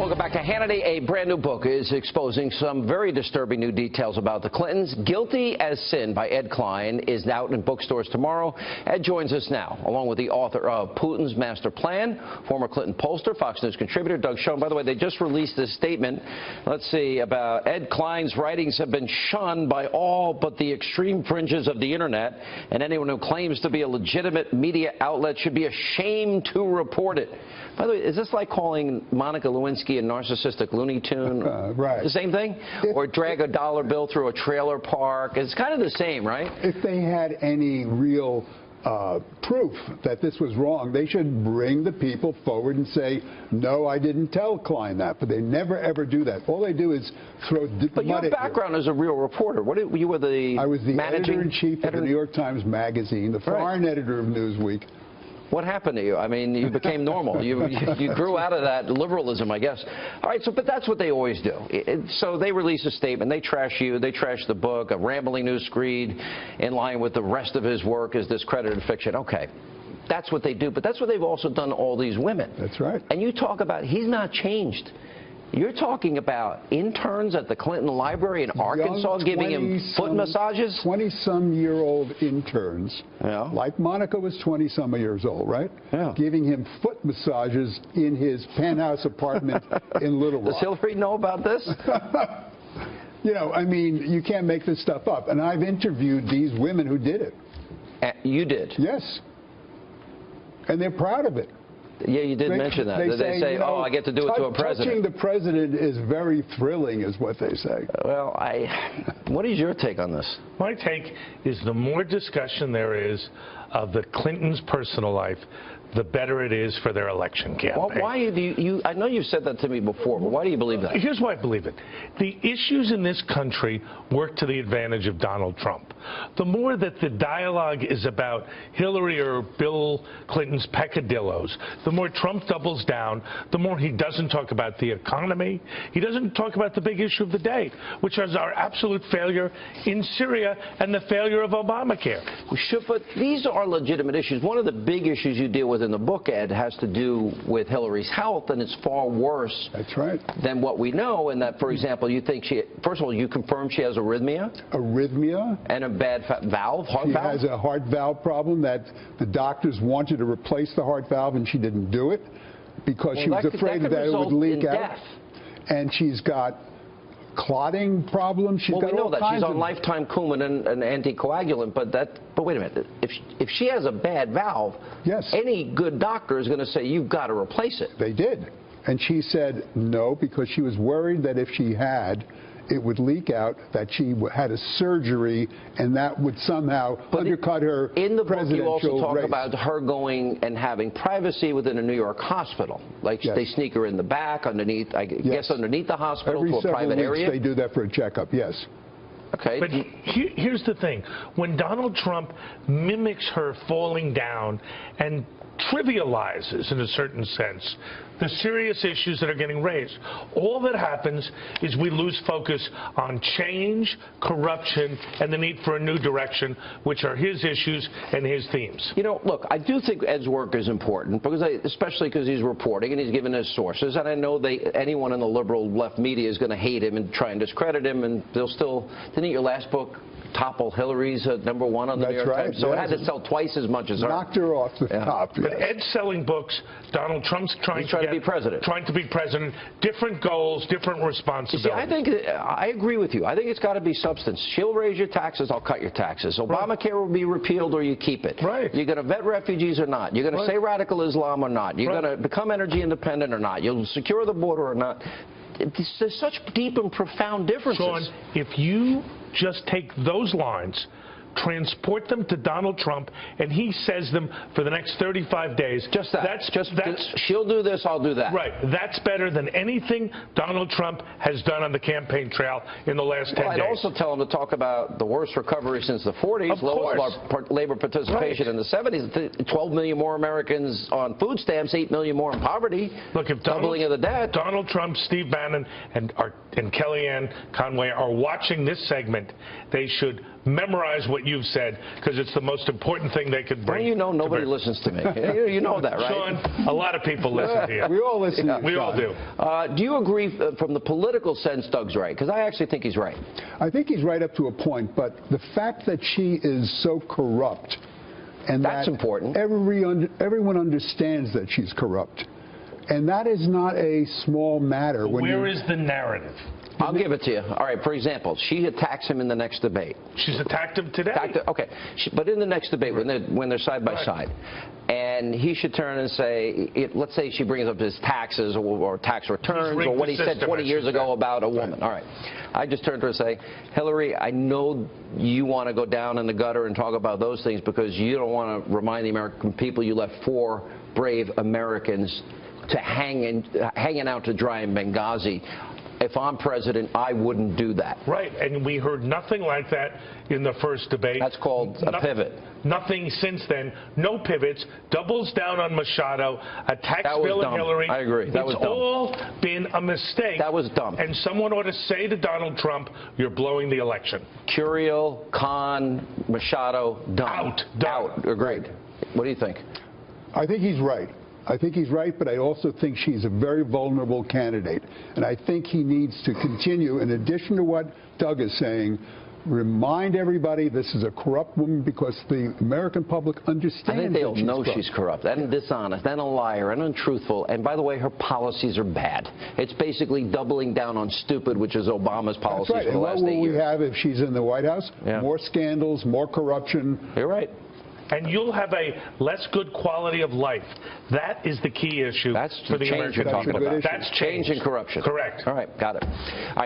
Welcome back to Hannity. A brand new book is exposing some very disturbing new details about the Clintons. Guilty as Sin by Ed Klein is out in bookstores tomorrow. Ed joins us now, along with the author of Putin's Master Plan, former Clinton pollster, Fox News contributor Doug Schoen. By the way, they just released this statement, let's see, about Ed Klein's writings have been shunned by all but the extreme fringes of the internet, and anyone who claims to be a legitimate media outlet should be ashamed to report it. By the way, is this like calling Monica Lewinsky a narcissistic Looney Tune? Right. The same thing? Or drag a dollar bill through a trailer park? It's kind of the same, right? If they had any real proof that this was wrong, they should bring the people forward and say, no, I didn't tell Klein that. But they never, ever do that. All they do is throw mud at you. But your background as a real reporter. You were the I was the managing editor-in-chief of the New York Times Magazine, the foreign editor of Newsweek. What happened to you? I mean, you became normal. You grew out of that liberalism, I guess. All right, but that's what they always do. So they release a statement. They trash you. They trash the book. A rambling news screed in line with the rest of his work is discredited fiction. Okay, that's what they do. But that's what they've also done to all these women. That's right. And you talk about he's not changed. You're talking about interns at the Clinton Library in Arkansas giving him foot massages? 20-some-year-old interns, like Monica was 20-some years old, right? Yeah. Giving him foot massages in his penthouse apartment in Little Rock. Does Hillary know about this? You know, I mean, you can't make this stuff up. And I've interviewed these women who did it. You did? Yes. And they're proud of it. Yeah, you did mention that. They say, oh, I get to do it to a president. Touching the president is very thrilling, is what they say. Well, what is your take on this? My take is the more discussion there is of the Clintons' personal life, the better it is for their election campaign. Well, why do you I know you've said that to me before, but why do you believe that? Here's why I believe it. The issues in this country work to the advantage of Donald Trump. The more that the dialogue is about Hillary or Bill Clinton's peccadillos, the more Trump doubles down, the more he doesn't talk about the economy. He doesn't talk about the big issue of the day, which is our absolute failure in Syria and the failure of Obamacare. But these are legitimate issues. One of the big issues you deal with in the book, Ed, has to do with Hillary's health, and it's far worse than what we know. And that, for example, you think first of all, you confirm she has arrhythmia? Arrhythmia. And a bad heart valve? She has a heart valve problem that the doctors wanted to replace the heart valve, and she didn't do it because she was afraid that it would leak out. And she's got clotting problems. She's got all kinds of... She's on lifetime Coumadin and an anticoagulant, but wait a minute. If she has a bad valve, any good doctor is going to say you've got to replace it. They did. And she said no, because she was worried that if she had, it would leak out, that she had a surgery, and that would somehow undercut her presidential race. In the book, you also talk about her going and having privacy within a New York hospital. Like they sneak her in the back, underneath, I guess underneath the hospital to a private area? They do that for a checkup, yes. Okay. But here's the thing. When Donald Trump mimics her falling down and trivializes, in a certain sense, the serious issues that are getting raised, all that happens is we lose focus on change, corruption, and the need for a new direction, which are his issues and his themes. You know, look, I do think Ed's work is important, because especially because he's reporting and he's giving his sources, and I know anyone in the liberal left media is going to hate him and try and discredit him, and they'll still... Didn't your last book topple Hillary's #1 on the New York Times? So it had to sell twice as much as her. Knocked her off the top. But Ed's selling books. Donald Trump's trying to be president. Different goals, different responsibilities. See, I agree with you. I think it's got to be substance. She'll raise your taxes, I'll cut your taxes. Obamacare will be repealed or you keep it. Right. You're going to vet refugees or not. You're going to say radical Islam or not. You're going to become energy independent or not. You'll secure the border or not. There's such deep and profound differences. Sean, if you just take those lines, transport them to Donald Trump, and he says them for the next 35 days. Just that. She'll do this, I'll do that. Right. That's better than anything Donald Trump has done on the campaign trail in the last 10 days. I'd also tell him to talk about the worst recovery since the 40s, lowest labor participation in the 70s, 12 million more Americans on food stamps, 8 million more in poverty, look, if doubling of the debt. Donald Trump, Steve Bannon, and Kellyanne Conway are watching this segment, they should memorize what you've said because it's the most important thing they could bring. Well, you know, nobody listens to me. You know that, right? Sean, a lot of people listen to you. We all listen to you, We all do. Do you agree from the political sense Doug's right? Because I actually think he's right. I think he's right up to a point, but the fact that she is so corrupt and That's that important. everyone understands that she's corrupt. And that is not a small matter. Where is the narrative? I'll give it to you. All right, for example, she attacks him in the next debate. She's attacked him today. Okay, but in the next debate, when they're side by side, and he should turn and say, let's say she brings up his taxes or tax returns or what he said 20 years ago about a woman. All right, I just turn to her and say, Hillary, I know you want to go down in the gutter and talk about those things because you don't want to remind the American people you left 4 brave Americans to hanging out to dry in Benghazi. If I'm president, I wouldn't do that. Right, and we heard nothing like that in the first debate. That's called a pivot. Nothing since then. No pivots. Doubles down on Machado. Attacks Bill and Hillary. I agree. That was dumb. It's all been a mistake. That was dumb. And someone ought to say to Donald Trump, you're blowing the election. Curiel, Khan, Machado, dumb. Out. Agreed. What do you think? I think he's right. I think he's right, but I also think she's a very vulnerable candidate. And I think he needs to continue, in addition to what Doug is saying, remind everybody this is a corrupt woman because the American public understands. I think they all know corrupt. she's corrupt and dishonest and a liar and untruthful. And by the way, her policies are bad. It's basically doubling down on stupid, which is Obama's policies That's right. for the last 8 years. And what will we have if she's in the White House? Yeah. More scandals, more corruption. You're right. And you'll have a less good quality of life. That is the key issue That's for the change American you're talking people. about. That's Change in corruption. Correct. All right, got it. All right.